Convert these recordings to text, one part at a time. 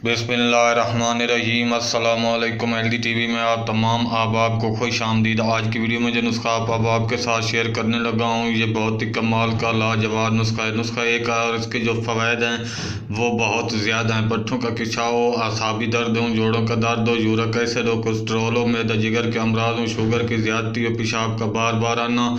बिस्मिल्लाहिर्रहमानिर्रहीम। अस्सलामुअलैकुम। Healthy TV में आप तमाम अहबाब को खुश आमदीद। आज की वीडियो में जो नुस्खा आप अहबाब के साथ शेयर करने लगा हूँ, ये बहुत ही कमाल का लाजवाब नुस्खा है। नुस्खा एक है और इसके जो फ़वाइद हैं वो बहुत ज़्यादा हैं। पट्ठों का खिंचाव हो, असाबी दर्द हो, जोड़ों का दर्द हो, यूरिक एसिड हो, कोलेस्ट्रॉल हो, मैदा जिगर के अमराज हो, शुगर की ज़्यादती हो, पेशाब का बार बार आना,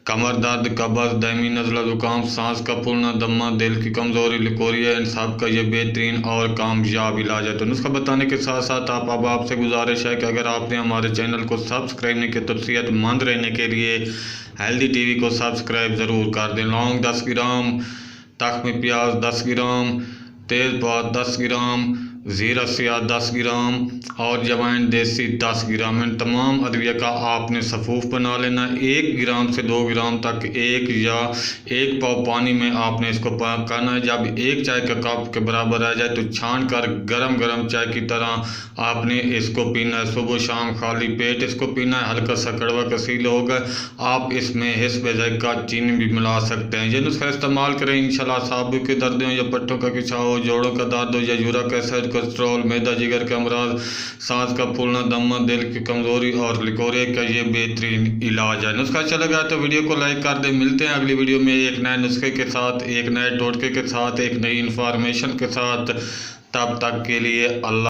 कमर दर्द, कब्ज़, दायमी नज़ला, ज़ुकाम, सांस का फूलना, दमा, दिल की कमज़ोरी, लिकोरिया, इन सब का ये बेहतरीन और कामयाब इलाज है। तो नुस्खा बताने के साथ साथ अब आपसे गुजारिश है कि अगर आपने हमारे चैनल को सब्सक्राइब नहीं किया तो सेहतमंद रहने के लिए हेल्दी टीवी को सब्सक्राइब ज़रूर कर दें। लौंग 10 ग्राम, तख्मी प्याज 10 ग्राम, तेज़पात 10 ग्राम, ज़ीरा स्याह 10 ग्राम और जवाइन देसी 10 ग्राम। इन तमाम अदविया का आपने सफ़ूफ बना लेना। 1 ग्राम से 2 ग्राम तक एक या एक पाव पानी में आपने इसको पकाना है। जब एक चाय का कप के बराबर आ जाए तो छान कर गरम गरम चाय की तरह आपने इसको पीना है। सुबह शाम खाली पेट इसको पीना है। हल्का सा कड़वा कसील होगा। आप इसमें हिस्ब ज़ायक़ा चीनी भी मिला सकते हैं। ये नुस्खा इस्तेमाल करें, इंशाल्लाह असाबों के दर्द हो या पट्टों का खिंचाव हो, जोड़ों का दर्द हो या यूरिक एसिड, कोलेस्ट्रॉल, मैदा जिगर के अमराज, सांस का फूलना, दमा, दिल की कमज़ोरी और लिकोरे का ये बेहतरीन इलाज है। नुस्खा अच्छा लगा तो वीडियो को लाइक कर दें। मिलते हैं अगली वीडियो में एक नए नुस्खे के साथ, एक नए टोटके के साथ, एक नई इन्फॉर्मेशन के साथ। तब तक के लिए अल्लाह।